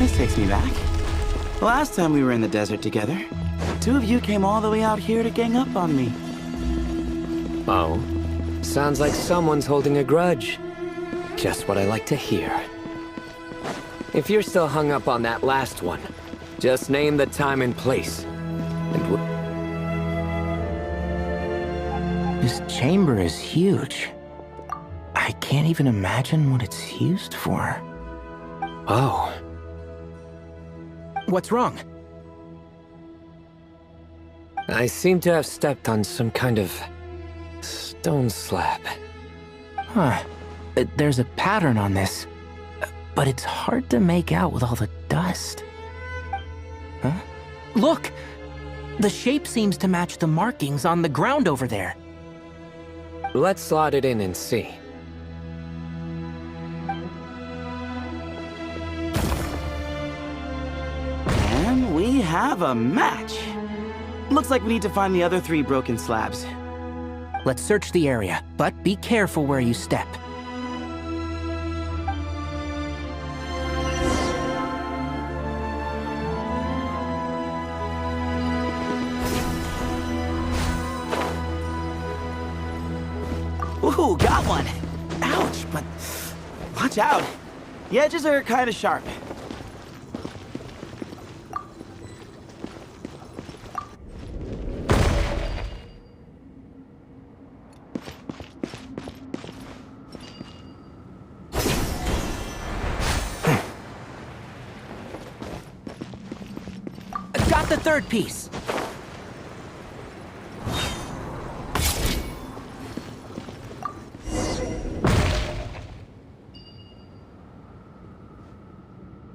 This takes me back. Last time we were in the desert together, two of you came all the way out here to gang up on me. Oh? Sounds like someone's holding a grudge. Just what I like to hear. If you're still hung up on that last one, just name the time and place. This chamber is huge. I can't even imagine what it's used for. Oh. What's wrong? I seem to have stepped on some kind of stone slab. Huh. There's a pattern on this, but it's hard to make out with all the dust. Huh? Look! The shape seems to match the markings on the ground over there. Let's slot it in and see. And we have a match. Looks like we need to find the other 3 broken slabs. Let's search the area, but be careful where you step. Ooh, got one! Ouch, but watch out. The edges are kind of sharp. Got the 3rd piece.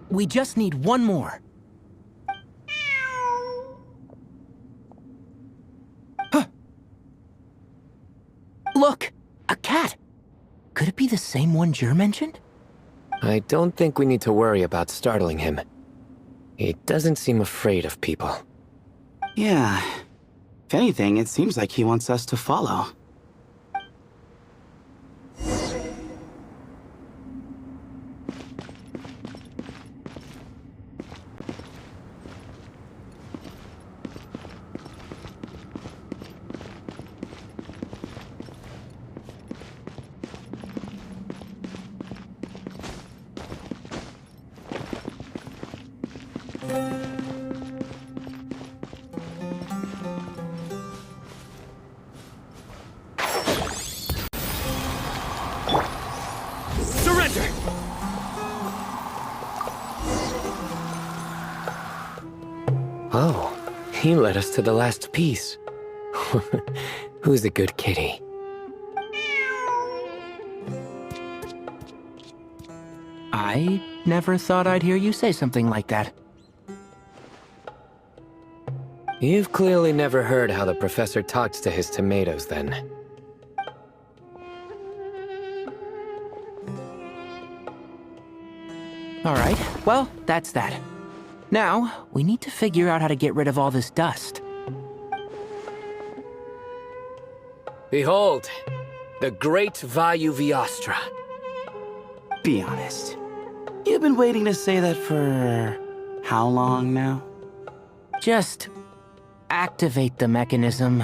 We just need one more. Huh. Look! A cat! Could it be the same one Jer mentioned? I don't think we need to worry about startling him. He doesn't seem afraid of people. Yeah. If anything, it seems like he wants us to follow. Surrender! Oh, he led us to the last piece. Who's a good kitty? I never thought I'd hear you say something like that. You've clearly never heard how the professor talks to his tomatoes, then. Alright, well, that's that. Now, we need to figure out how to get rid of all this dust. Behold, the great Vayu Viastra. Be honest. You've been waiting to say that for how long now? Just activate the mechanism.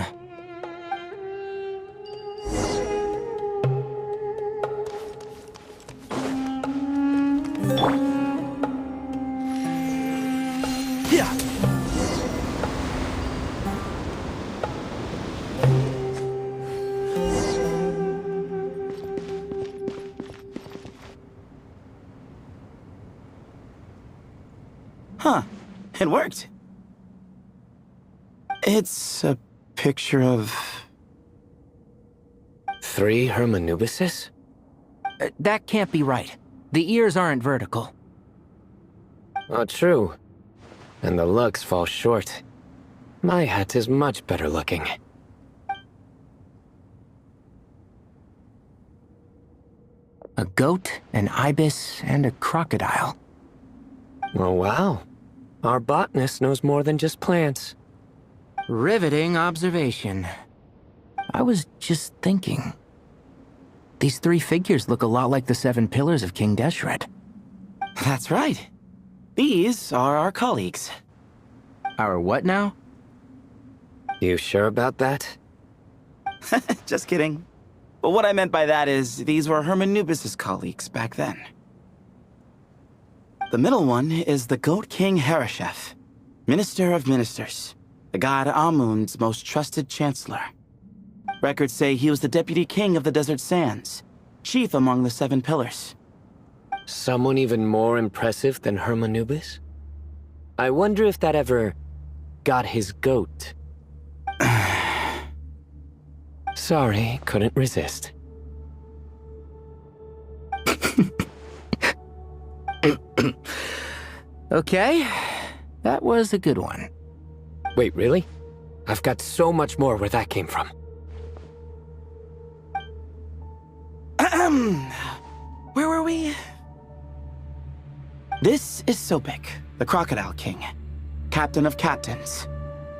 Yeah. Huh. It worked. It's a picture of... 3 Hermanubises? That can't be right. The ears aren't vertical. Oh, true. And the looks fall short. My hat is much better looking. A goat, an ibis, and a crocodile. Oh, wow. Our botanist knows more than just plants. Riveting observation. I was just thinking. These 3 figures look a lot like the 7 pillars of King Deshret. That's right. These are our colleagues. Our what now? You sure about that? Just kidding. But what I meant by that is these were Hermanubis' colleagues back then. The middle one is the Goat King Hereshef, Minister of Ministers, the god Amun's most trusted chancellor. Records say he was the deputy king of the Desert Sands, chief among the Seven Pillars. Someone even more impressive than Hermanubis? I wonder if that ever got his goat. Sorry, couldn't resist. Okay, that was a good one. Wait, really? I've got so much more where that came from. Where were we? This is Sopik, the Crocodile King, captain of captains.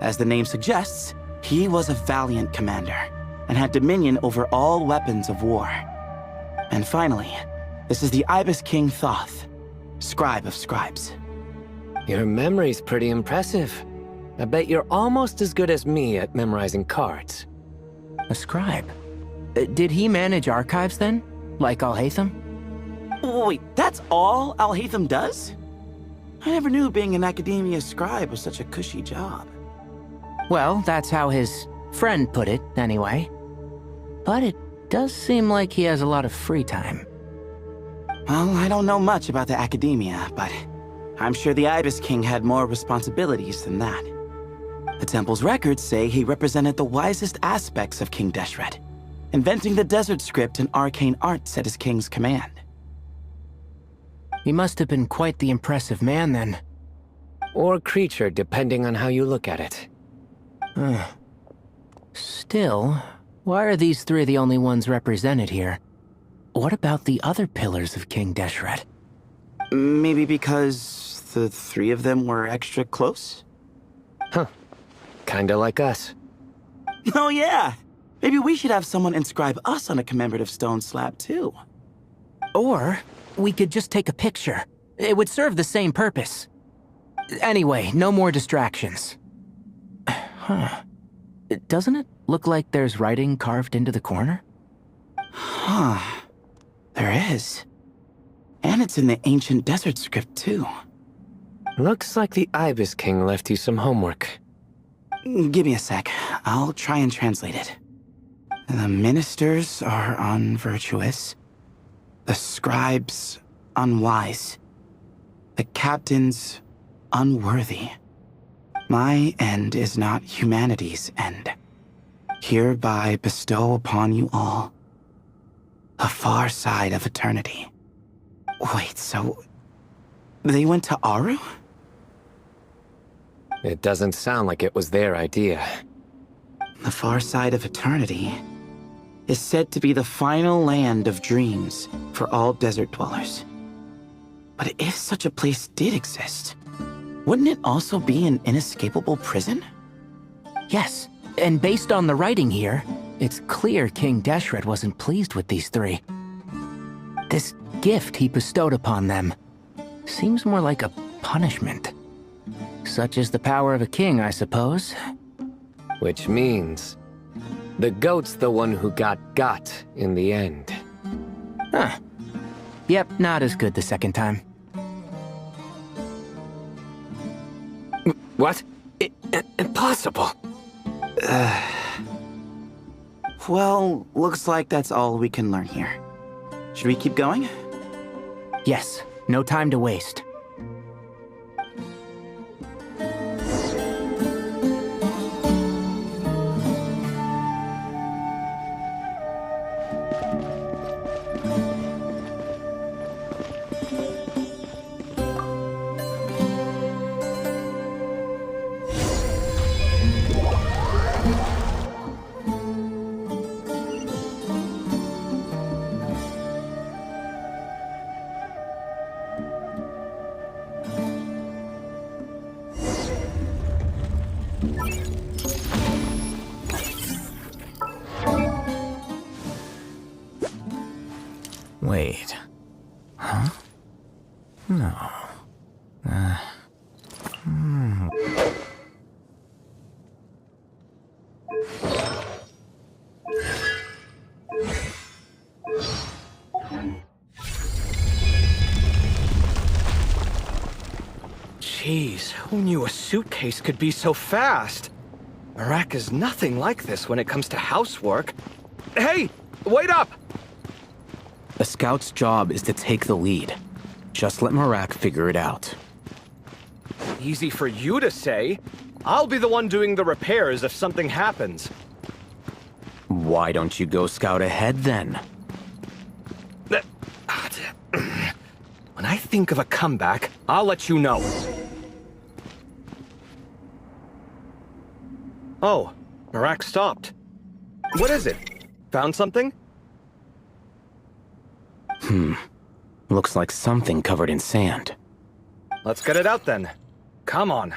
As the name suggests, he was a valiant commander and had dominion over all weapons of war. And finally, this is the Ibis King Thoth, scribe of scribes. Your memory's pretty impressive. I bet you're almost as good as me at memorizing cards. A scribe. Did he manage archives then? Like Alhaitham? Wait, that's all Alhaitham does? I never knew being an academia scribe was such a cushy job. Well, that's how his friend put it, anyway. But it does seem like he has a lot of free time. Well, I don't know much about the academia, but I'm sure the Ibis King had more responsibilities than that. The temple's records say he represented the wisest aspects of King Deshret, inventing the desert script and arcane arts at his king's command. He must have been quite the impressive man then. Or creature, depending on how you look at it. Still, why are these three the only ones represented here? What about the other pillars of King Deshret? Maybe because the three of them were extra close? Huh. Kinda like us. Oh yeah! Maybe we should have someone inscribe us on a commemorative stone slab too. Or we could just take a picture. It would serve the same purpose. Anyway, no more distractions. Huh. Doesn't it look like there's writing carved into the corner? Huh. There is. And it's in the ancient desert script too. Looks like the Ibis King left you some homework. Give me a sec. I'll try and translate it. The ministers are unvirtuous. The scribes unwise. The captains unworthy. My end is not humanity's end. Hereby bestow upon you all a far side of eternity. Wait, so they went to Aru? It doesn't sound like it was their idea. The far side of eternity is said to be the final land of dreams for all desert dwellers. But if such a place did exist, wouldn't it also be an inescapable prison? Yes, and based on the writing here, it's clear King Deshret wasn't pleased with these three. This gift he bestowed upon them seems more like a punishment. Such is the power of a king, I suppose. Which means the goat's the one who got in the end. Huh. Yep, not as good the second time. What? Impossible. Well, looks like that's all we can learn here. Should we keep going? Yes, no time to waste. Wait. Huh? No. Jeez, who knew a suitcase could be so fast? Marak is nothing like this when it comes to housework. Hey, wait up! A scout's job is to take the lead. Just let Marak figure it out. Easy for you to say. I'll be the one doing the repairs if something happens. Why don't you go scout ahead then? When I think of a comeback, I'll let you know. Oh, Marak stopped. What is it? Found something? Looks like something covered in sand. Let's get it out then. Come on.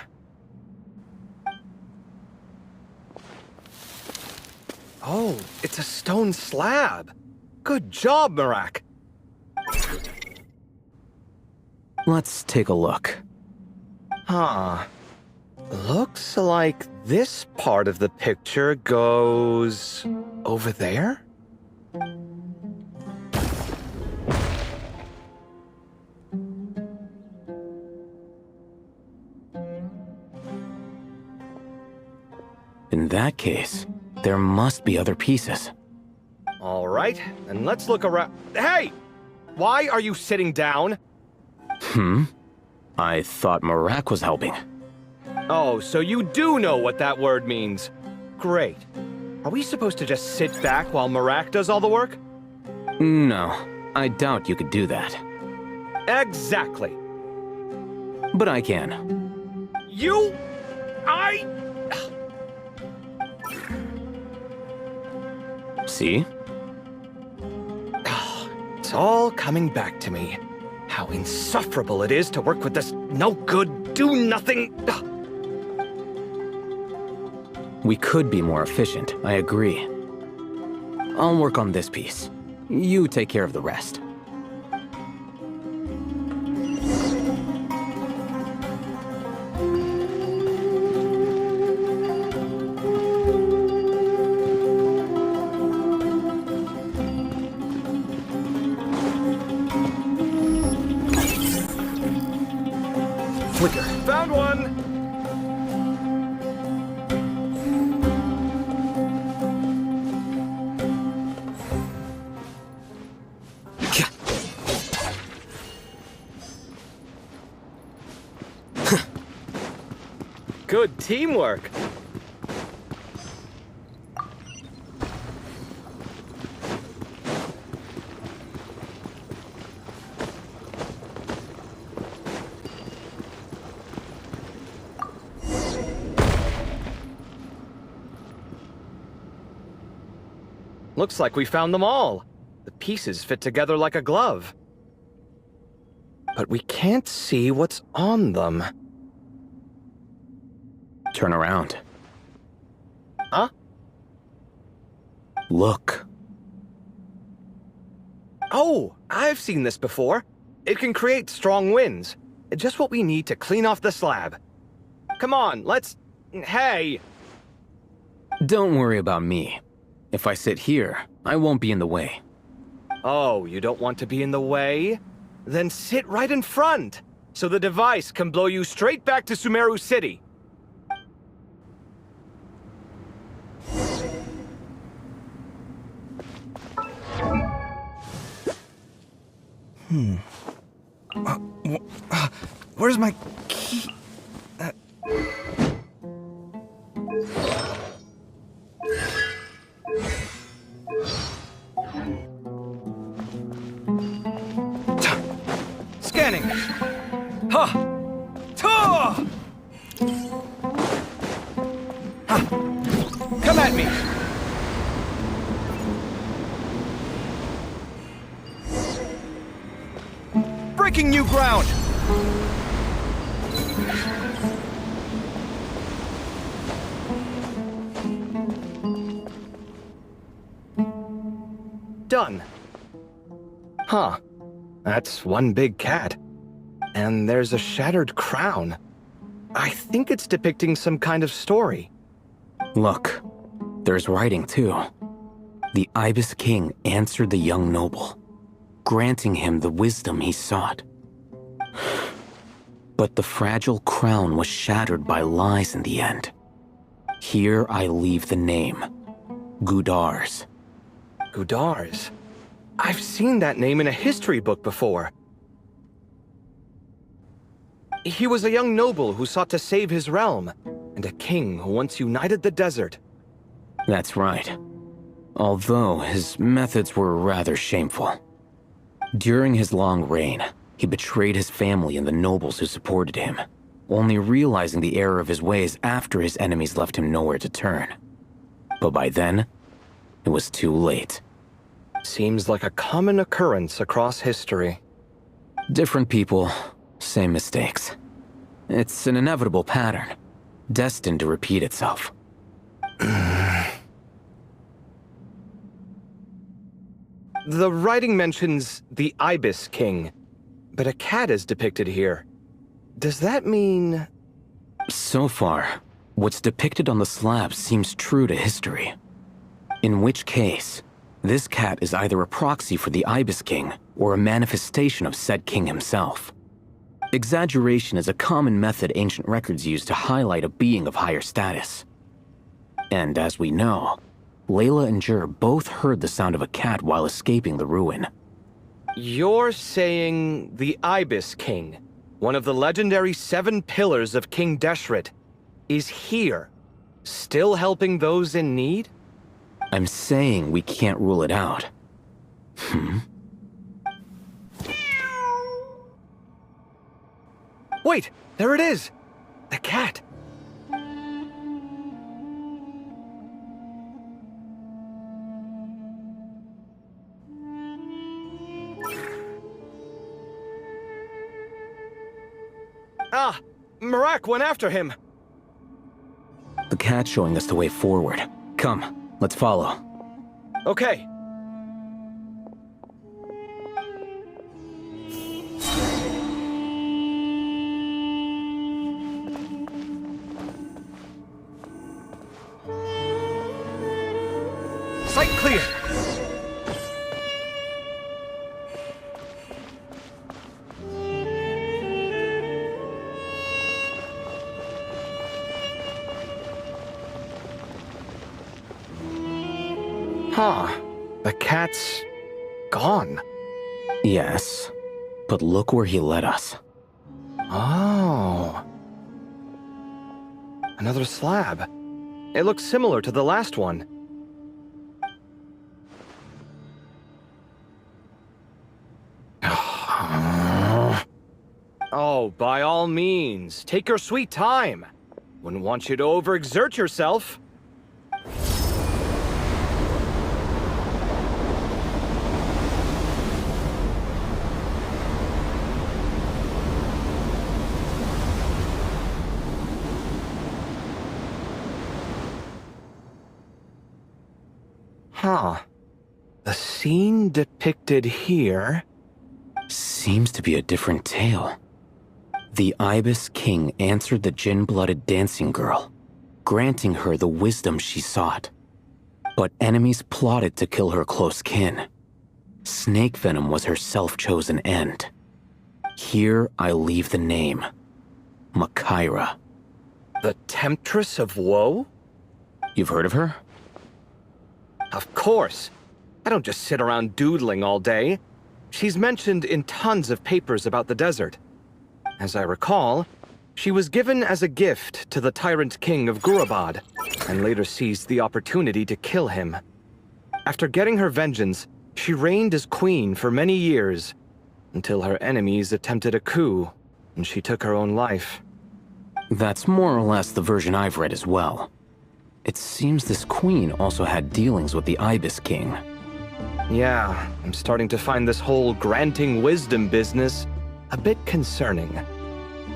Oh, it's a stone slab. Good job, Marak. Let's take a look. Huh. Looks like this part of the picture goes over there? In that case, there must be other pieces. All right, and let's look around. Hey! Why are you sitting down? I thought Marak was helping. Oh, so you do know what that word means. Great. Are we supposed to just sit back while Marak does all the work? No, I doubt you could do that. Exactly. But I can. See? It's all coming back to me. How insufferable it is to work with this no-good, do-nothing... We could be more efficient, I agree. I'll work on this piece. You take care of the rest. Flicker. Found one! Good teamwork. Looks like we found them all. The pieces fit together like a glove. But we can't see what's on them. Turn around. Huh? Look. Oh, I've seen this before. It can create strong winds. Just what we need to clean off the slab. Come on, let's... Hey! Don't worry about me. If I sit here, I won't be in the way. Oh, you don't want to be in the way? Then sit right in front, so the device can blow you straight back to Sumaru City. Where's my key? Scanning. Ha! Ta! Ha! Come at me. Breaking new ground. Done. Huh. That's one big cat. And there's a shattered crown. I think it's depicting some kind of story. Look, there's writing too. The Ibis King answered the young noble, granting him the wisdom he sought. But the fragile crown was shattered by lies in the end. Here I leave the name. Gudar's. Gudar's? I've seen that name in a history book before. He was a young noble who sought to save his realm, and a king who once united the desert. That's right. Although his methods were rather shameful. During his long reign, he betrayed his family and the nobles who supported him, only realizing the error of his ways after his enemies left him nowhere to turn. But by then, it was too late. Seems like a common occurrence across history. Different people, same mistakes. It's an inevitable pattern, destined to repeat itself. The writing mentions the Ibis King, but a cat is depicted here. Does that mean... So far, what's depicted on the slab seems true to history. In which case, this cat is either a proxy for the Ibis King or a manifestation of said king himself. Exaggeration is a common method ancient records use to highlight a being of higher status. And as we know, Layla and Jur both heard the sound of a cat while escaping the ruin. You're saying the Ibis King, one of the legendary 7 pillars of King Deshret, is here, still helping those in need? I'm saying we can't rule it out. Wait, there it is! The cat! Ah! Marak went after him! The cat's showing us the way forward. Come, let's follow. Okay. Sight clear! Huh. The cat's... gone. Yes, but look where he led us. Oh. Another slab. It looks similar to the last one. Oh, by all means, take your sweet time. Wouldn't want you to overexert yourself. Huh. The scene depicted here... Seems to be a different tale. The Ibis King answered the Jinn-blooded dancing girl, granting her the wisdom she sought. But enemies plotted to kill her close kin. Snake venom was her self-chosen end. Here I leave the name. Makaira. The Temptress of Woe? You've heard of her? Of course. I don't just sit around doodling all day. She's mentioned in tons of papers about the desert. As I recall, she was given as a gift to the tyrant king of Gurabad, and later seized the opportunity to kill him. After getting her vengeance, she reigned as queen for many years, until her enemies attempted a coup, and she took her own life. That's more or less the version I've read as well. It seems this queen also had dealings with the Ibis King. Yeah, I'm starting to find this whole granting wisdom business a bit concerning.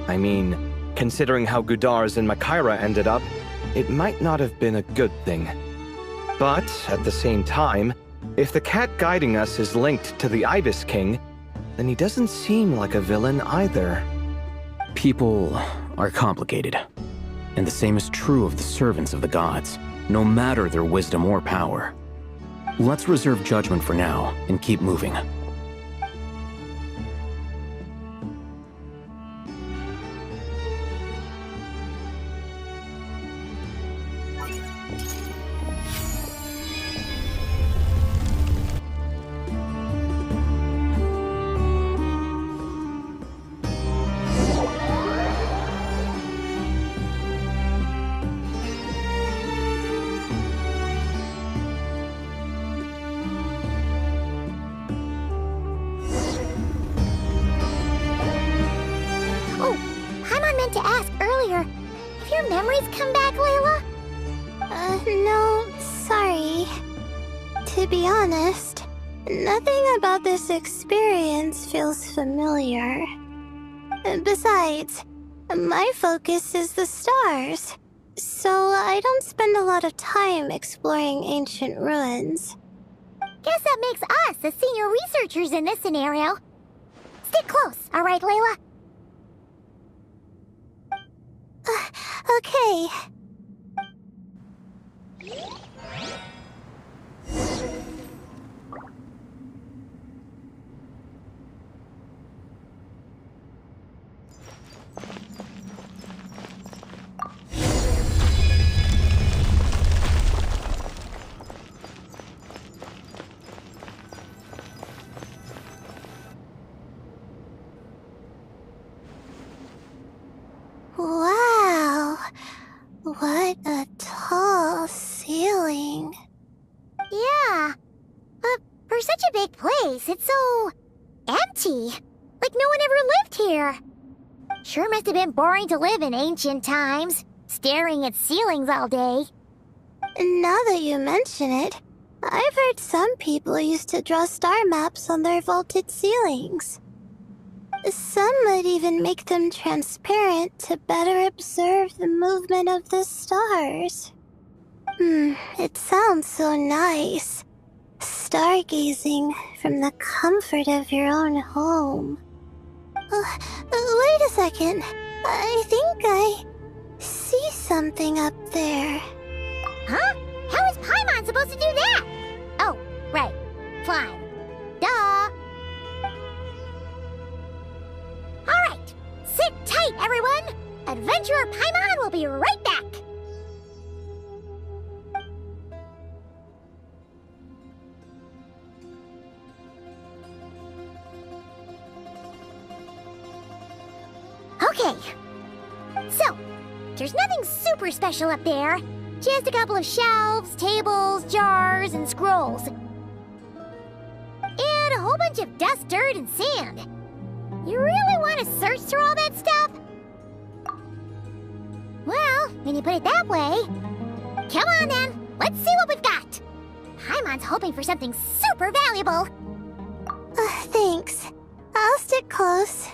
I mean, considering how Gudar's and Makaira ended up, it might not have been a good thing. But, at the same time, if the cat guiding us is linked to the Ibis King, then he doesn't seem like a villain either. People are complicated. And the same is true of the servants of the gods, no matter their wisdom or power. Let's reserve judgment for now and keep moving. your memories come back, Layla? No, sorry. To be honest, nothing about this experience feels familiar. Besides, my focus is the stars, so I don't spend a lot of time exploring ancient ruins. Guess that makes us the senior researchers in this scenario. Stick close, all right, Layla? Okay. Wow, what a tall ceiling. Yeah, for such a big place, it's so empty. Like no one ever lived here. Sure must have been boring to live in ancient times, staring at ceilings all day. Now that you mention it, I've heard some people used to draw star maps on their vaulted ceilings. Some might even make them transparent to better observe the movement of the stars. It sounds so nice. Stargazing from the comfort of your own home. Wait a second. I think I see something up there. Huh? How is Paimon supposed to do that? Oh, right. Flying. Duh. Alright, sit tight, everyone! Adventurer Paimon will be right back! Okay, so, there's nothing super special up there. Just a couple of shelves, tables, jars, and scrolls. And a whole bunch of dust, dirt, and sand. You really want to search through all that stuff? Well, when you put it that way... Come on then, let's see what we've got. Paimon's hoping for something super valuable. Thanks. I'll stick close.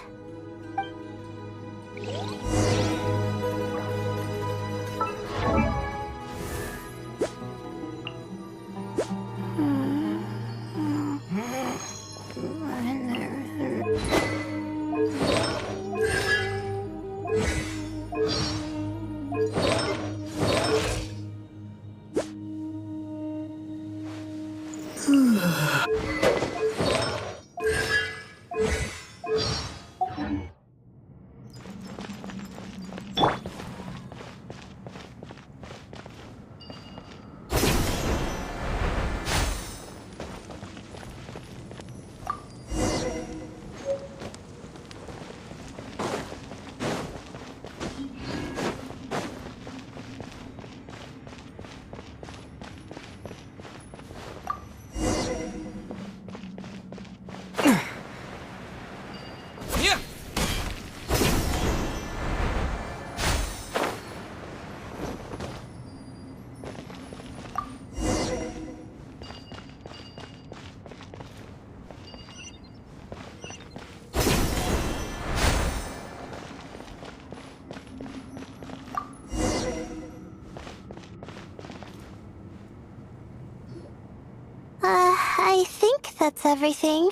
I think that's everything.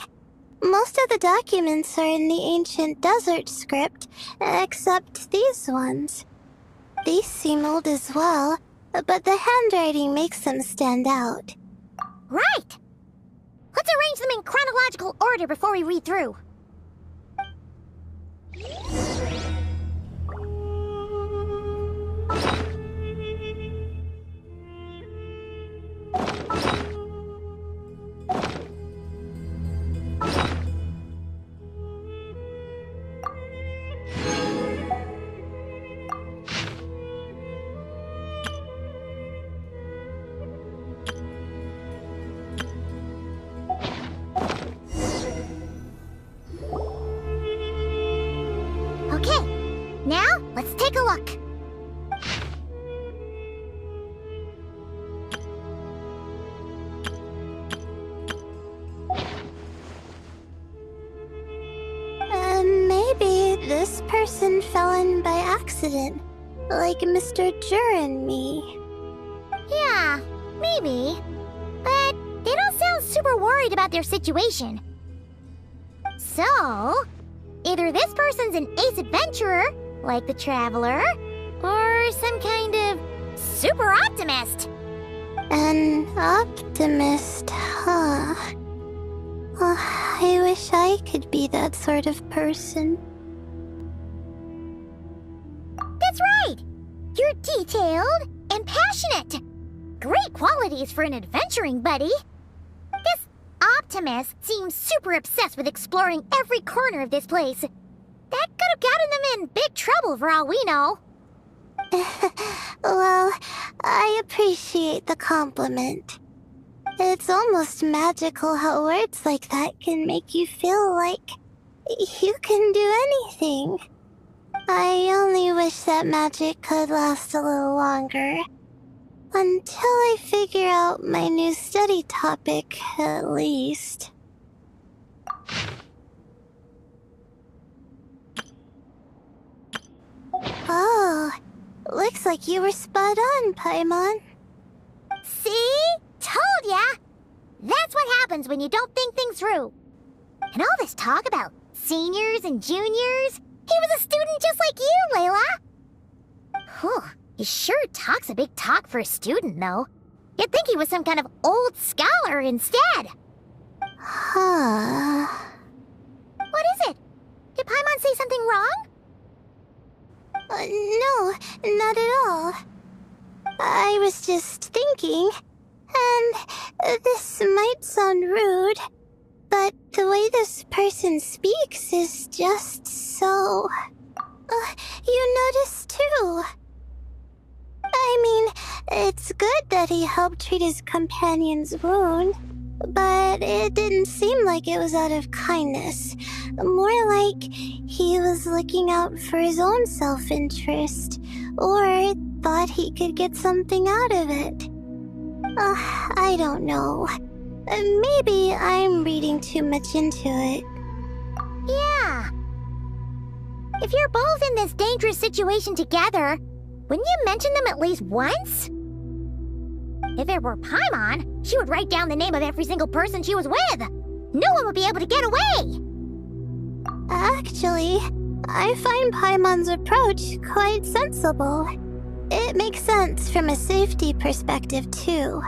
Most of the documents are in the ancient desert script, except these ones. These seem old as well, but the handwriting makes them stand out. Right! Let's arrange them in chronological order before we read through. Okay, now let's take a look. person fell in by accident, like Mr. Jur and me. Yeah, maybe. But they don't sound super worried about their situation. So, either this person's an ace adventurer, like the Traveler, or some kind of super optimist. An optimist, huh? Oh, I wish I could be that sort of person. That's right! You're detailed and passionate. Great qualities for an adventuring buddy. This optimist seems super obsessed with exploring every corner of this place. That could have gotten them in big trouble for all we know. Well, I appreciate the compliment. It's almost magical how words like that can make you feel like you can do anything. I only wish that magic could last a little longer. Until I figure out my new study topic, at least. Oh, looks like you were spot on, Paimon. See? Told ya! That's what happens when you don't think things through. And all this talk about seniors and juniors, he was a student just like you, Layla. Whew, he sure talks a big talk for a student, though. You'd think he was some kind of old scholar instead. Huh. What is it? Did Paimon say something wrong? No, not at all. I was just thinking, and this might sound rude, but the way this person speaks is just so... you notice too. I mean, it's good that he helped treat his companion's wound, but it didn't seem like it was out of kindness. More like he was looking out for his own self-interest, or thought he could get something out of it. I don't know. Maybe I'm reading too much into it. Yeah. If you're both in this dangerous situation together, wouldn't you mention them at least once? If it were Paimon, she would write down the name of every single person she was with. No one would be able to get away. Actually, I find Paimon's approach quite sensible. It makes sense from a safety perspective, too.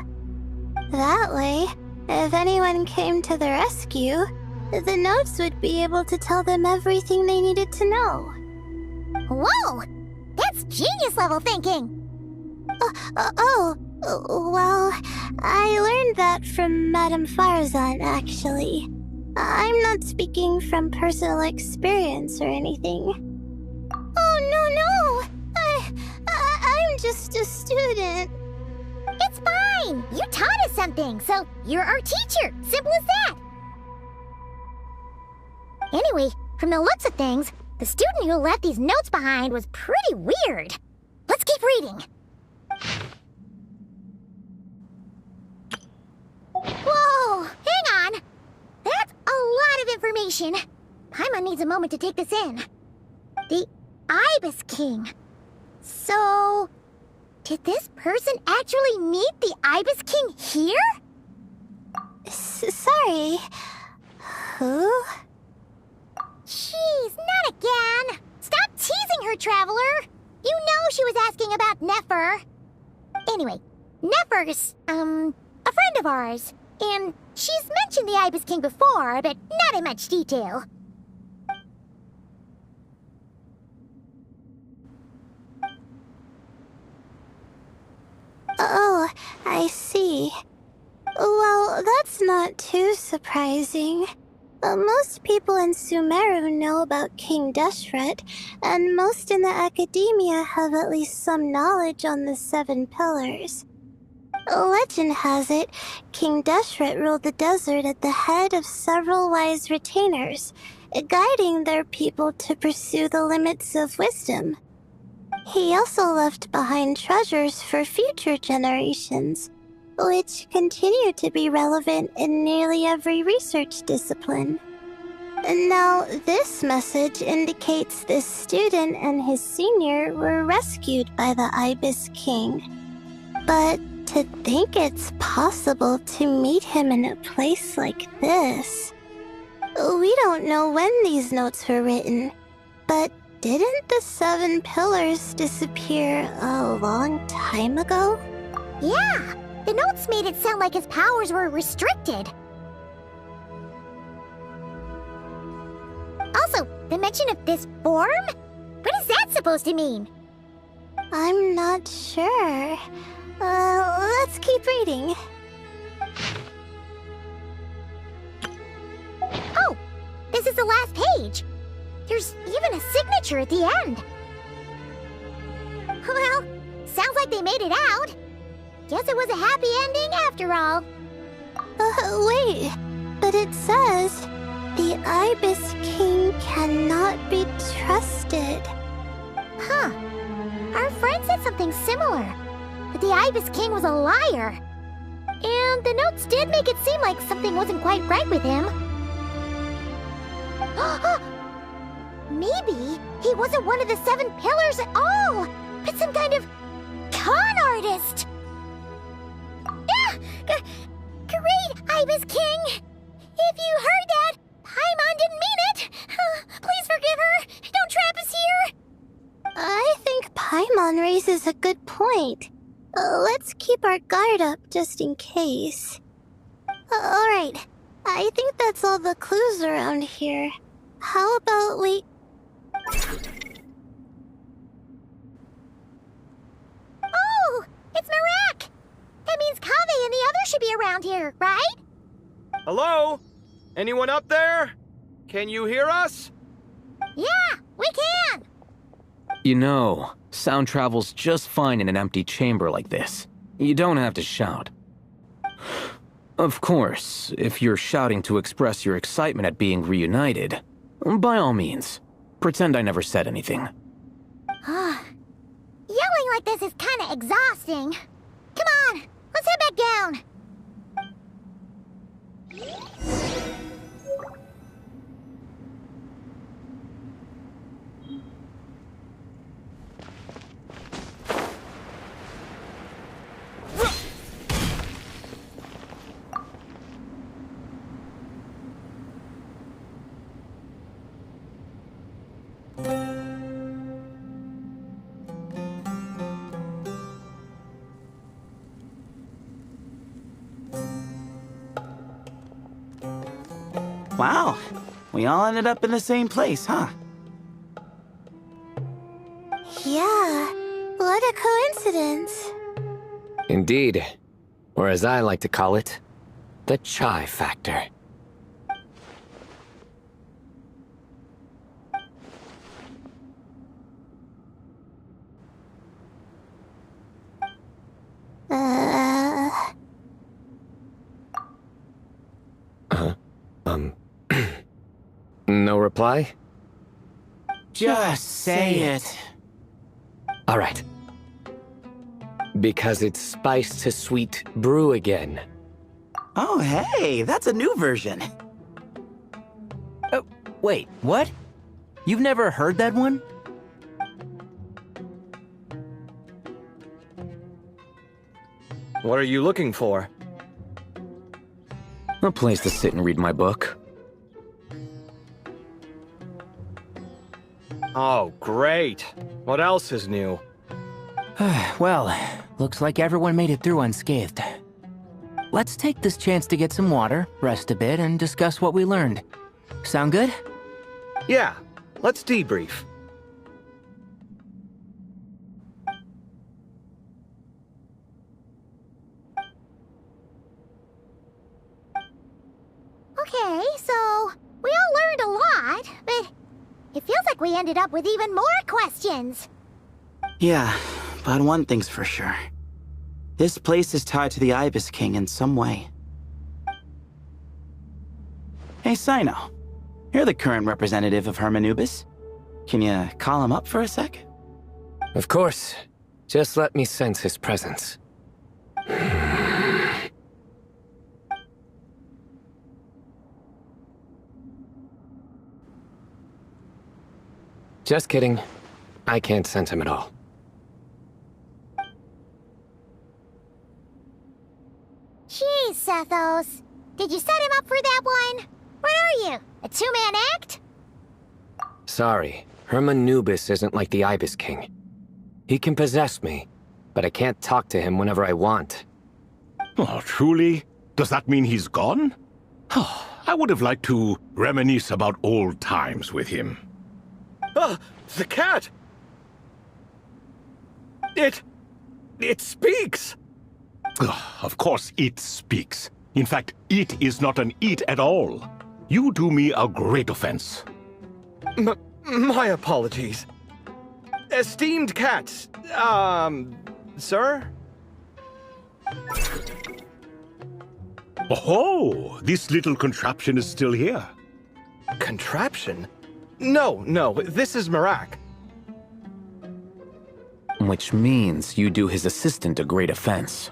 That way, if anyone came to the rescue, the notes would be able to tell them everything they needed to know. Whoa! That's genius-level thinking! Well, I learned that from Madame Farazan, actually. I'm not speaking from personal experience or anything. Oh, no! I'm just a student. It's fine! You taught us something, so you're our teacher. Simple as that. Anyway, from the looks of things, the student who left these notes behind was pretty weird. Let's keep reading. Whoa! Hang on! That's a lot of information. Paimon needs a moment to take this in. The Ibis King. So... did this person actually meet the Ibis King here? Sorry. Who? Jeez, not again. Stop teasing her, Traveler. You know she was asking about Nefer. Anyway, Nefer's, a friend of ours. And she's mentioned the Ibis King before, but not in much detail. Oh, I see. Well, that's not too surprising. Most people in Sumaru know about King Deshret, and most in the academia have at least some knowledge on the 7 pillars. Legend has it, King Deshret ruled the desert at the head of several wise retainers, guiding their people to pursue the limits of wisdom. He also left behind treasures for future generations, which continue to be relevant in nearly every research discipline. Now, this message indicates this student and his senior were rescued by the Ibis King. But to think it's possible to meet him in a place like this. We don't know when these notes were written, but didn't the 7 pillars disappear a long time ago? Yeah, the notes made it sound like his powers were restricted. Also, the mention of this form? What is that supposed to mean? I'm not sure. Let's keep reading. Oh, this is the last page. There's even a signature at the end. Well, sounds like they made it out. Guess it was a happy ending after all. Wait, but it says, the Ibis King cannot be trusted. Huh. Our friend said something similar. That the Ibis King was a liar. And the notes did make it seem like something wasn't quite right with him. Maybe he wasn't one of the 7 pillars at all, but some kind of con artist. Great, Ibis King! If you heard that, Paimon didn't mean it! Please forgive her! Don't trap us here! I think Paimon raises a good point. Let's keep our guard up just in case. Alright, I think that's all the clues around here. How about we... Oh! It's Marak! That means Kaveh and the others should be around here, right? Hello? Anyone up there? Can you hear us? Yeah, we can! You know, sound travels just fine in an empty chamber like this. You don't have to shout. Of course, if you're shouting to express your excitement at being reunited, by all means, pretend I never said anything. Yelling like this is kinda exhausting. Come on, let's head back down. Wow, we all ended up in the same place, huh? Yeah, what a coincidence. Indeed. Or as I like to call it, the chai factor. No reply? Just say it. All right. Because it's spiced to sweet brew again. Oh, hey, that's a new version. Oh, wait, what? You've never heard that one? What are you looking for? A place to sit and read my book. Oh, great. What else is new? Well, looks like everyone made it through unscathed. Let's take this chance to get some water, rest a bit, and discuss what we learned. Sound good? Yeah, let's debrief. Okay, so we all learned a lot, but it feels like we ended up with even more questions. Yeah, but one thing's for sure. This place is tied to the Ibis King in some way. Hey, Sino. You're the current representative of Hermanubis. Can you call him up for a sec? Of course. Just let me sense his presence. Just kidding. I can't sense him at all. Jeez, Sethos. Did you set him up for that one? What are you, a two-man act? Sorry, Herman Nubis isn't like the Ibis King. He can possess me, but I can't talk to him whenever I want. Oh, truly? Does that mean he's gone? I would have liked to reminisce about old times with him. Ah, the cat! It speaks! Of course it speaks. In fact, it is not an it at all. You do me a great offense. My apologies. Esteemed cats, sir? Oh, this little contraption is still here. Contraption? No, this is Marak. Which means you do his assistant a great offense.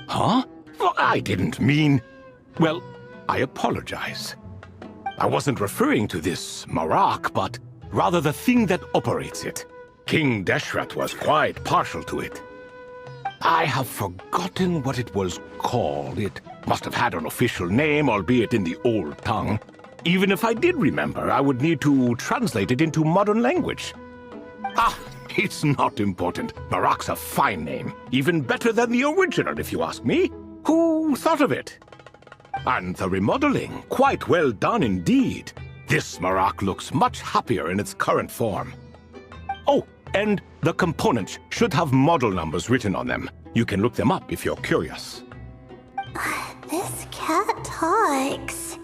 Huh? Well, I didn't mean... Well, I apologize. I wasn't referring to this Marak, but rather the thing that operates it. King Deshret was quite partial to it. I have forgotten what it was called. It must have had an official name, albeit in the old tongue. Even if I did remember, I would need to translate it into modern language. It's not important. Marak's a fine name. Even better than the original, if you ask me. Who thought of it? And the remodeling, quite well done indeed. This Marak looks much happier in its current form. Oh, and the components should have model numbers written on them. You can look them up if you're curious. This cat talks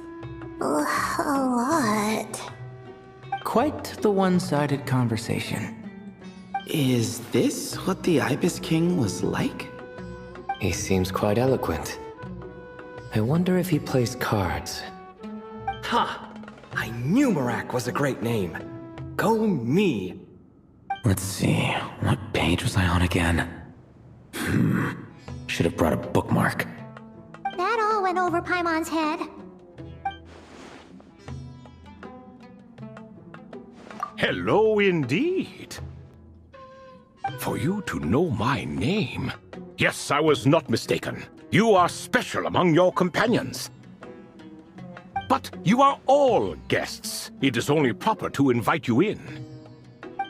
a lot. Quite the one-sided conversation. Is this what the Ibis King was like? He seems quite eloquent. I wonder if he plays cards. Ha! I knew Marak was a great name. Go me! Let's see, what page was I on again? Should have brought a bookmark. That all went over Paimon's head. Hello indeed. For you to know my name. Yes, I was not mistaken. You are special among your companions. But you are all guests. It is only proper to invite you in.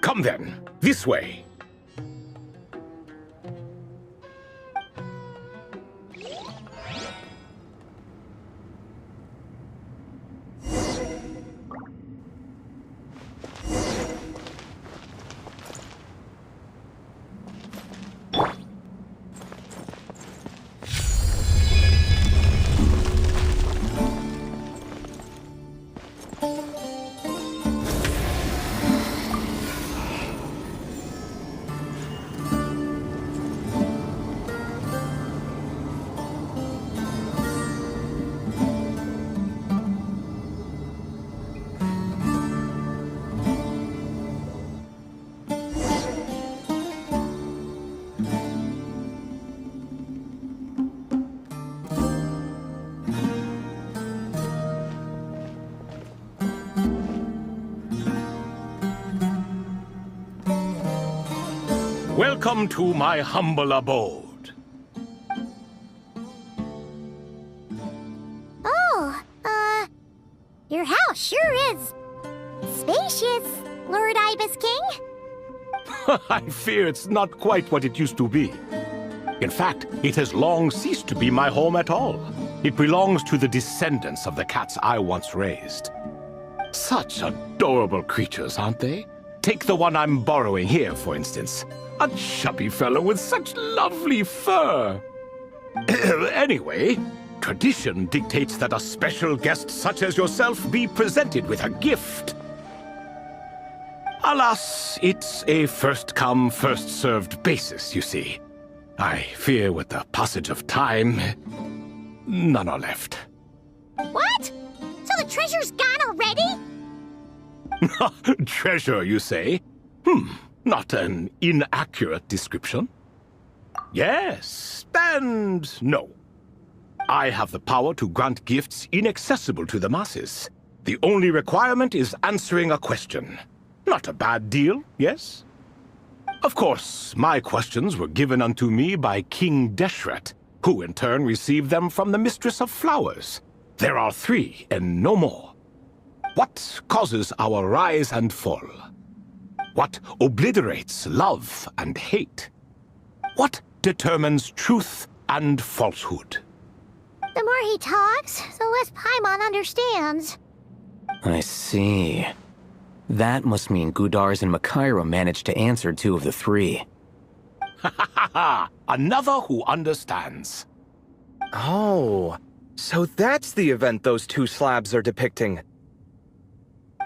Come then, this way. Welcome to my humble abode. Oh, your house sure is spacious, Lord Ibis King. I fear it's not quite what it used to be. In fact, it has long ceased to be my home at all. It belongs to the descendants of the cats I once raised. Such adorable creatures, aren't they? Take the one I'm borrowing here, for instance. A chubby fellow with such lovely fur. Anyway, tradition dictates that a special guest such as yourself be presented with a gift. Alas, it's a first-come, first-served basis, you see. I fear with the passage of time, none are left. What? So the treasure's gone already? Treasure, you say? Not an inaccurate description. Yes, and no. I have the power to grant gifts inaccessible to the masses. The only requirement is answering a question. Not a bad deal, yes? Of course, my questions were given unto me by King Deshret, who in turn received them from the Mistress of Flowers. There are 3, and no more. What causes our rise and fall? What obliterates love and hate? What determines truth and falsehood? The more he talks, the less Paimon understands. I see. That must mean Gudars and Makaira managed to answer 2 of the 3. Ha ha ha! Another who understands. Oh, so that's the event those 2 slabs are depicting.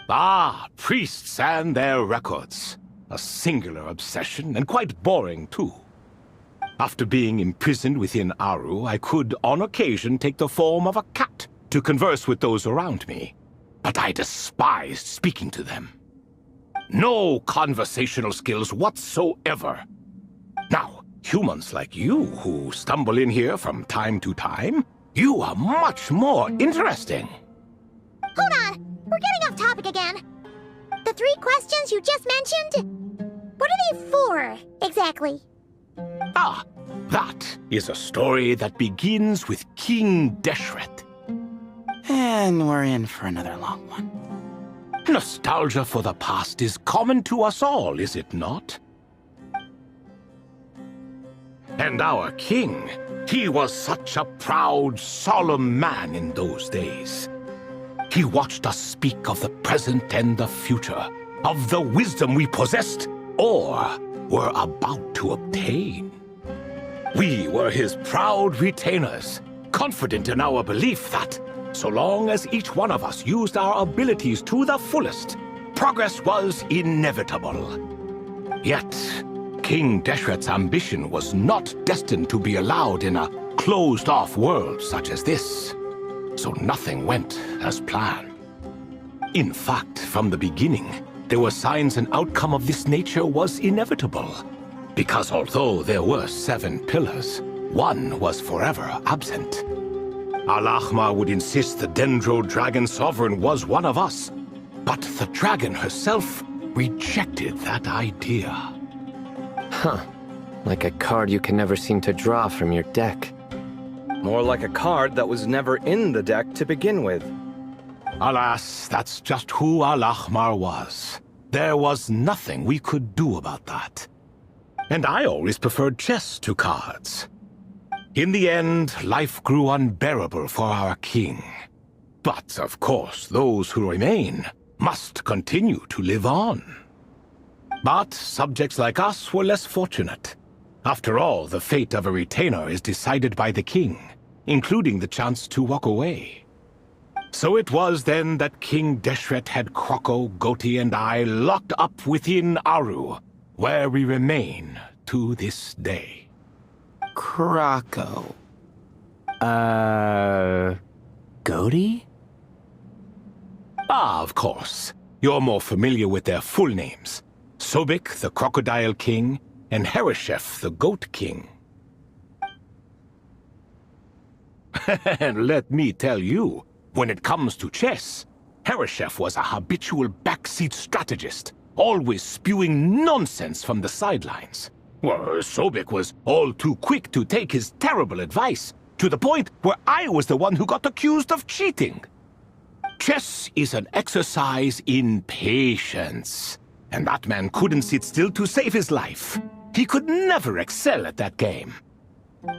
Ah, priests and their records. A singular obsession, and quite boring, too. After being imprisoned within Aru, I could, on occasion, take the form of a cat to converse with those around me. But I despised speaking to them. No conversational skills whatsoever. Now, humans like you who stumble in here from time to time, you are much more interesting. Hold on! We're getting off topic again. The 3 questions you just mentioned? What are they for, exactly? Ah, that is a story that begins with King Deshret. And we're in for another long one. Nostalgia for the past is common to us all, is it not? And our king, he was such a proud, solemn man in those days. He watched us speak of the present and the future, of the wisdom we possessed or were about to obtain. We were his proud retainers, confident in our belief that, so long as each one of us used our abilities to the fullest, progress was inevitable. Yet, King Deshret's ambition was not destined to be allowed in a closed-off world such as this. So nothing went as planned. In fact, from the beginning, there were signs an outcome of this nature was inevitable. Because although there were 7 pillars, one was forever absent. Al-Ahmar would insist the Dendro Dragon Sovereign was one of us, but the dragon herself rejected that idea. Huh. Like a card you can never seem to draw from your deck. More like a card that was never in the deck to begin with. Alas, that's just who Al-Ahmar was. There was nothing we could do about that. And I always preferred chess to cards. In the end, life grew unbearable for our king. But, of course, those who remain must continue to live on. But subjects like us were less fortunate. After all, the fate of a retainer is decided by the king, including the chance to walk away. So it was then that King Deshret had Kroko, Goti, and I locked up within Aru, where we remain to this day. Krako. Goti? Ah, of course. You're more familiar with their full names. Sobek, the Crocodile King, and Hereshef, the Goat King. And let me tell you, when it comes to chess, Hereshef was a habitual backseat strategist, always spewing nonsense from the sidelines. Well, Sobek was all too quick to take his terrible advice, to the point where I was the one who got accused of cheating. Chess is an exercise in patience, and that man couldn't sit still to save his life. He could never excel at that game.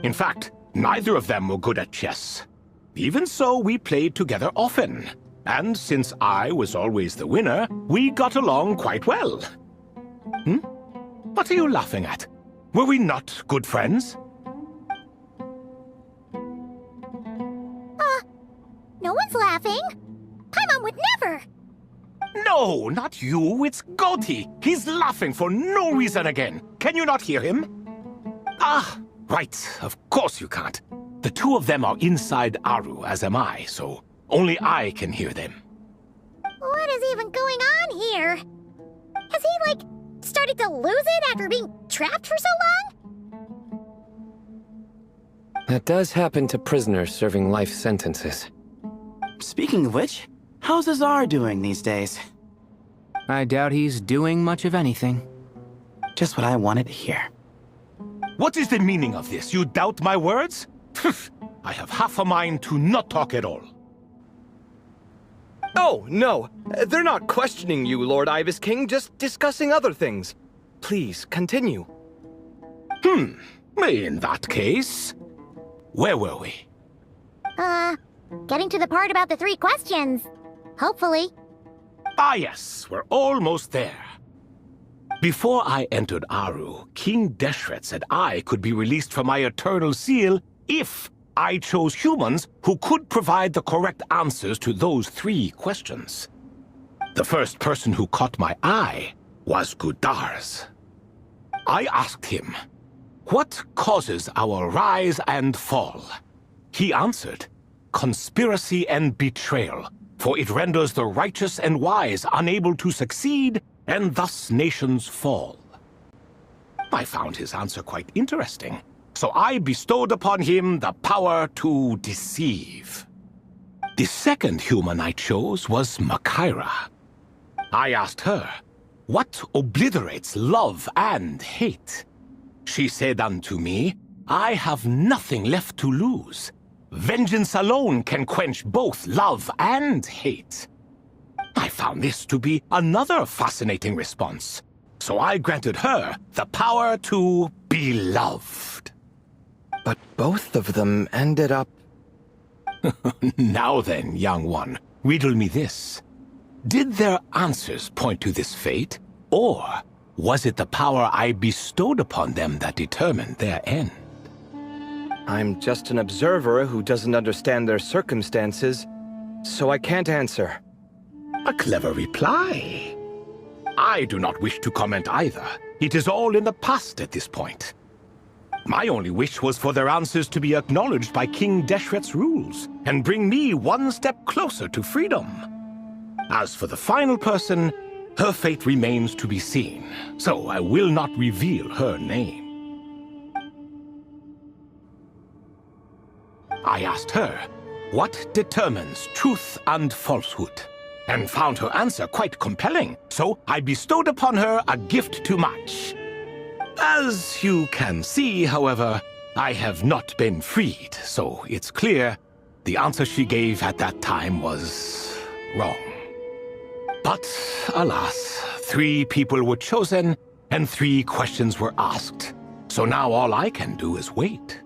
In fact, neither of them were good at chess. Even so, we played together often, and since I was always the winner, we got along quite well. What are you laughing at? Were we not good friends? No one's laughing. Paimon would never. No, not you. It's Goti. He's laughing for no reason again. Can you not hear him? Ah, right. Of course you can't. The 2 of them are inside Aru, as am I, so only I can hear them. What is even going on here? Has he, started to lose it after being trapped for so long? That does happen to prisoners serving life sentences. Speaking of which, how's Azar doing these days? I doubt he's doing much of anything. Just what I wanted to hear. What is the meaning of this? You doubt my words? I have half a mind to not talk at all. Oh, no. They're not questioning you, Lord Ibis King, just discussing other things. Please, continue. In that case, where were we? Getting to the part about the 3 questions. Hopefully. Ah yes, we're almost there. Before I entered Aru, King Deshret said I could be released from my eternal seal if I chose humans who could provide the correct answers to those 3 questions. The first person who caught my eye was Gudars. I asked him, "What causes our rise and fall?" He answered, "Conspiracy and betrayal, for it renders the righteous and wise unable to succeed, and thus nations fall." I found his answer quite interesting, so I bestowed upon him the power to deceive. The second human I chose was Makaira. I asked her, "What obliterates love and hate?" She said unto me, "I have nothing left to lose. Vengeance alone can quench both love and hate." I found this to be another fascinating response, so I granted her the power to be loved. But both of them ended up... Now then, young one, riddle me this. Did their answers point to this fate, or was it the power I bestowed upon them that determined their end? I'm just an observer who doesn't understand their circumstances, so I can't answer. A clever reply. I do not wish to comment either. It is all in the past at this point. My only wish was for their answers to be acknowledged by King Deshret's rules, and bring me one step closer to freedom. As for the final person, her fate remains to be seen, so I will not reveal her name. I asked her, "What determines truth and falsehood?" and found her answer quite compelling, so I bestowed upon her a gift to match. As you can see, however, I have not been freed, so it's clear the answer she gave at that time was wrong. But, alas, 3 people were chosen, and 3 questions were asked. So now all I can do is wait.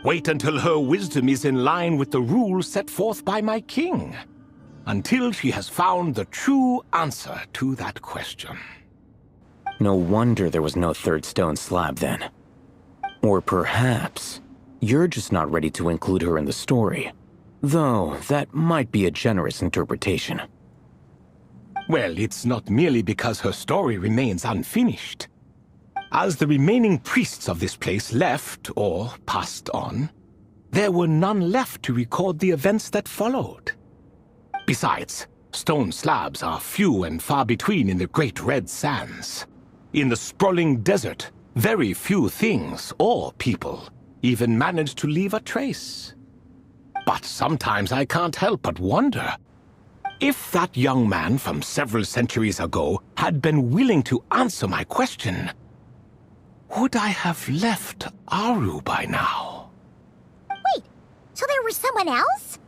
Wait until her wisdom is in line with the rules set forth by my king. Until she has found the true answer to that question. No wonder there was no 3rd stone slab then. Or perhaps you're just not ready to include her in the story. Though, that might be a generous interpretation. Well, it's not merely because her story remains unfinished. As the remaining priests of this place left, or passed on, there were none left to record the events that followed. Besides, stone slabs are few and far between in the Great Red Sands. In the sprawling desert, very few things or people even manage to leave a trace. But sometimes I can't help but wonder, if that young man from several centuries ago had been willing to answer my question, would I have left Aru by now? Wait, so there was someone else?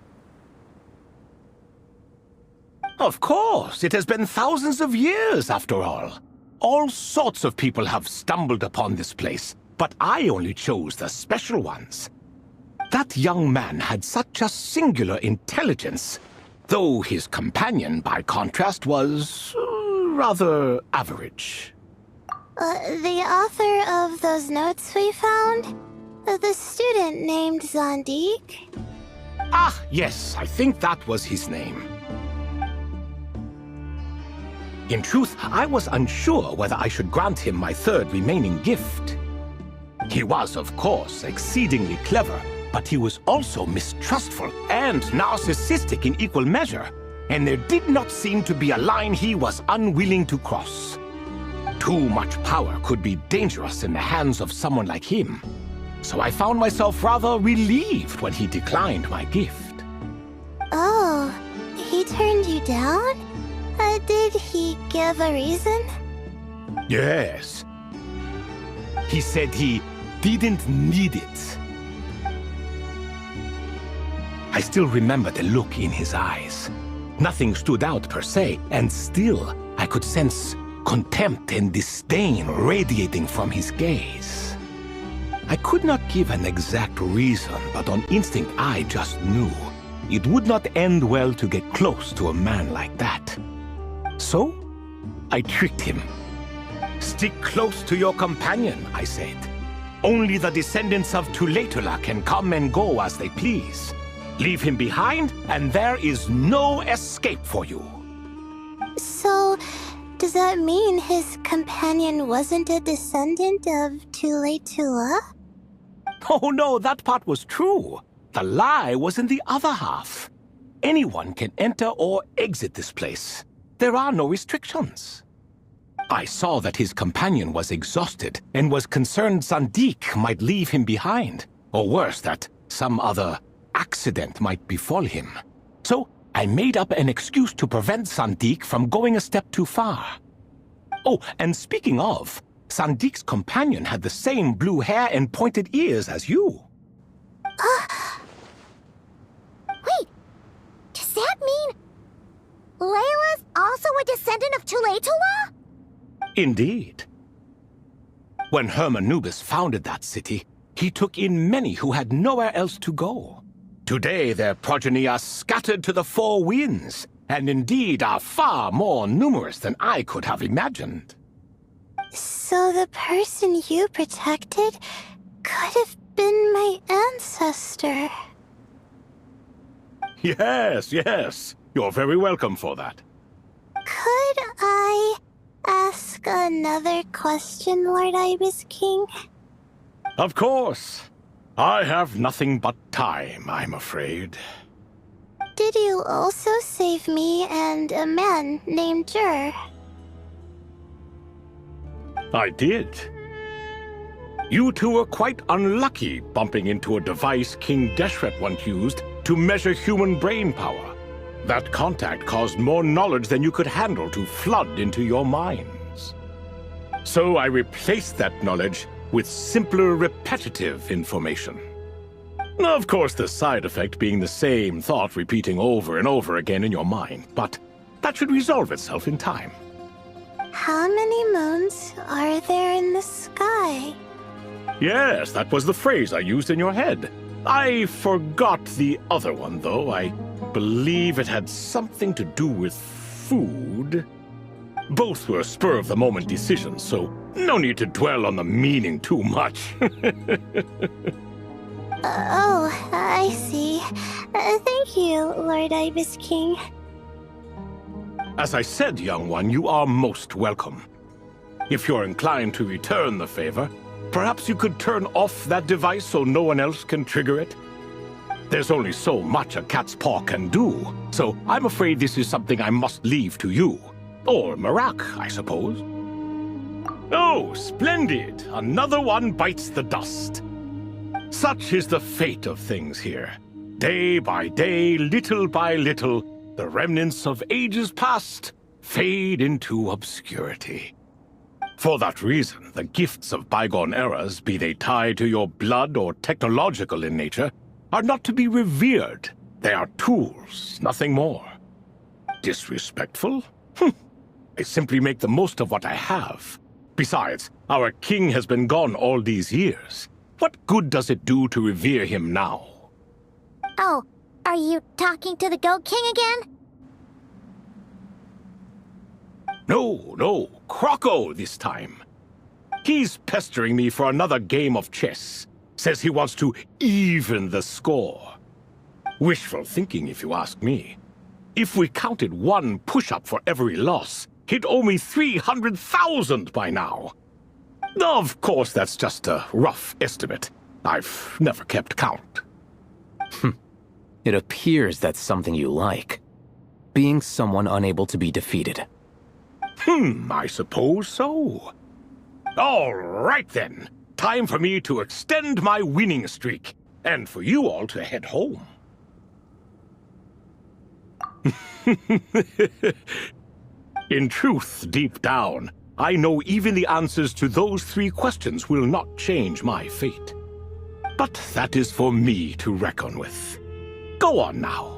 Of course, it has been thousands of years after all. All sorts of people have stumbled upon this place, but I only chose the special ones. That young man had such a singular intelligence, though his companion, by contrast, was rather average. The author of those notes we found? The student named Zandik? Ah, yes, I think that was his name. In truth, I was unsure whether I should grant him my 3rd remaining gift. He was, of course, exceedingly clever, but he was also mistrustful and narcissistic in equal measure, and there did not seem to be a line he was unwilling to cross. Too much power could be dangerous in the hands of someone like him, so I found myself rather relieved when he declined my gift. Oh, he turned you down? Did he give a reason? Yes. He said he didn't need it. I still remember the look in his eyes. Nothing stood out per se, and still I could sense contempt and disdain radiating from his gaze. I could not give an exact reason, but on instinct I just knew it would not end well to get close to a man like that. So, I tricked him. Stick close to your companion, I said. Only the descendants of Tuletula can come and go as they please. Leave him behind, and there is no escape for you. So, does that mean his companion wasn't a descendant of Tuletula? Oh no, that part was true. The lie was in the other half. Anyone can enter or exit this place. There are no restrictions. I saw that his companion was exhausted and was concerned Sandik might leave him behind, or worse, that some other accident might befall him. So I made up an excuse to prevent Sandik from going a step too far. Oh, and speaking of, Sandik's companion had the same blue hair and pointed ears as you. Wait, does that mean Layla's also a descendant of Tuletula? Indeed. When Hermanubis founded that city, he took in many who had nowhere else to go. Today their progeny are scattered to the four winds, and indeed are far more numerous than I could have imagined. So the person you protected could have been my ancestor. Yes, yes. You're very welcome for that. Could I ask another question, Lord Ibis King? Of course. I have nothing but time, I'm afraid. Did you also save me and a man named Jur? I did. You two were quite unlucky bumping into a device King Deshret once used to measure human brain power. That contact caused more knowledge than you could handle to flood into your minds. So I replaced that knowledge with simpler, repetitive information. Of course, the side effect being the same thought repeating over and over again in your mind, but that should resolve itself in time. How many moons are there in the sky? Yes, that was the phrase I used in your head. I forgot the other one, though. I believe it had something to do with food. Both were spur-of-the-moment decisions, so no need to dwell on the meaning too much. Oh, I see. Thank you, Lord Ibis King. As I said, young one, you are most welcome. If you're inclined to return the favor, perhaps you could turn off that device so no one else can trigger it? There's only so much a cat's paw can do, so I'm afraid this is something I must leave to you. Or Marak, I suppose. Oh, splendid! Another one bites the dust. Such is the fate of things here. Day by day, little by little, the remnants of ages past fade into obscurity. For that reason, the gifts of bygone eras, be they tied to your blood or technological in nature, are not to be revered. They are tools, nothing more. Disrespectful? I simply make the most of what I have. Besides, our king has been gone all these years. What good does it do to revere him now? Oh, are you talking to the Goat King again? No, Croco this time. He's pestering me for another game of chess. Says he wants to even the score. Wishful thinking, if you ask me. If we counted one push-up for every loss, he'd owe me 300,000 by now. Of course, that's just a rough estimate. I've never kept count. It appears that's something you like. Being someone unable to be defeated. I suppose so. All right then. Time for me to extend my winning streak, and for you all to head home. In truth, deep down, I know even the answers to those 3 questions will not change my fate. But that is for me to reckon with. Go on now.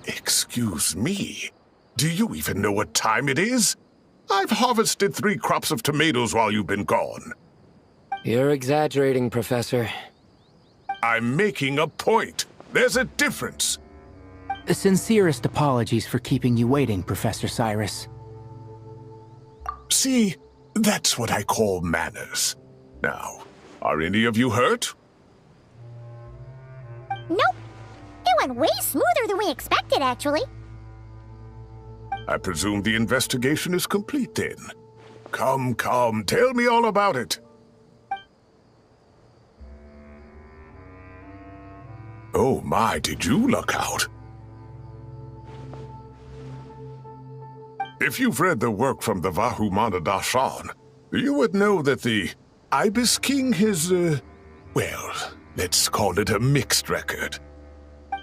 Excuse me, do you even know what time it is? I've harvested 3 crops of tomatoes while you've been gone. You're exaggerating, Professor. I'm making a point. There's a difference. The sincerest apologies for keeping you waiting, Professor Cyrus. See, that's what I call manners. Now, are any of you hurt? Nope. It went way smoother than we expected, actually. I presume the investigation is complete then. Come, tell me all about it. Oh my, did you luck out? If you've read the work from the Vahumana Darshan, you would know that the Ibis King has, well, let's call it a mixed record.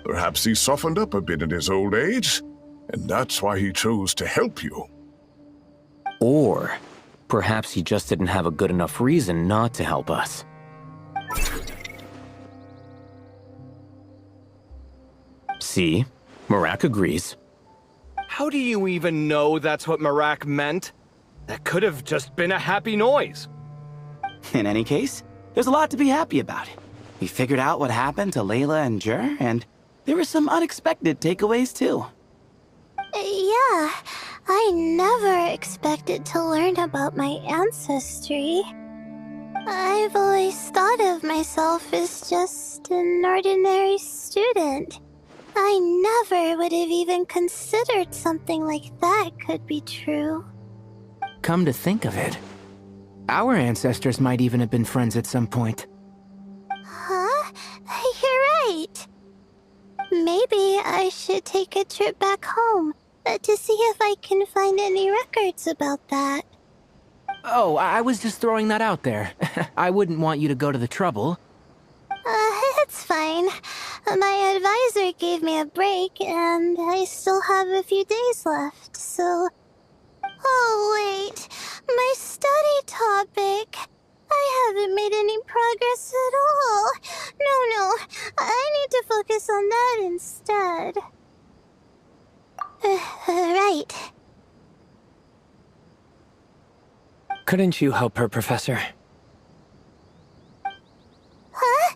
Perhaps he softened up a bit in his old age, and that's why he chose to help you. Or perhaps he just didn't have a good enough reason not to help us. See? Marak agrees. How do you even know that's what Marak meant? That could have just been a happy noise. In any case, there's a lot to be happy about. We figured out what happened to Layla and Jur, and there were some unexpected takeaways too. Yeah, I never expected to learn about my ancestry. I've always thought of myself as just an ordinary student. I never would have even considered something like that could be true. Come to think of it, our ancestors might even have been friends at some point. Huh? You're right. Maybe I should take a trip back home to see if I can find any records about that. Oh, I was just throwing that out there. I wouldn't want you to go to the trouble. It's fine. My advisor gave me a break, and I still have a few days left, so... Oh, wait. My study topic. I haven't made any progress at all. No. I need to focus on that instead. Right. Couldn't you help her, Professor? Huh?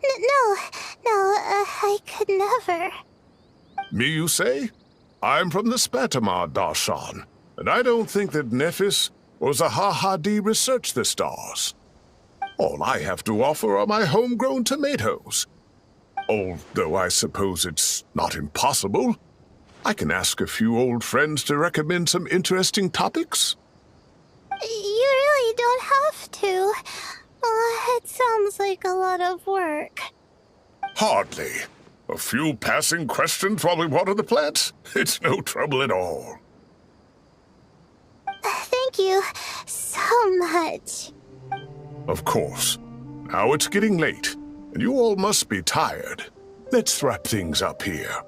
No, I could never. Me, you say? I'm from the Spatamar Darshan, and I don't think that Nephis or Zahahadi researched the stars. All I have to offer are my homegrown tomatoes. Although I suppose it's not impossible. I can ask a few old friends to recommend some interesting topics. You really don't have to. It sounds like a lot of work. Hardly. A few passing questions while we water the plants? It's no trouble at all. Thank you so much. Of course. Now it's getting late, and you all must be tired. Let's wrap things up here.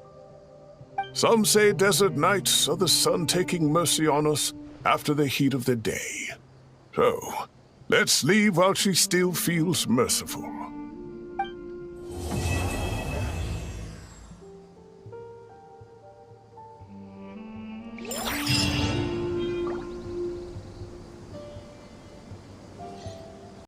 Some say desert nights are the sun taking mercy on us after the heat of the day. So, let's leave while she still feels merciful.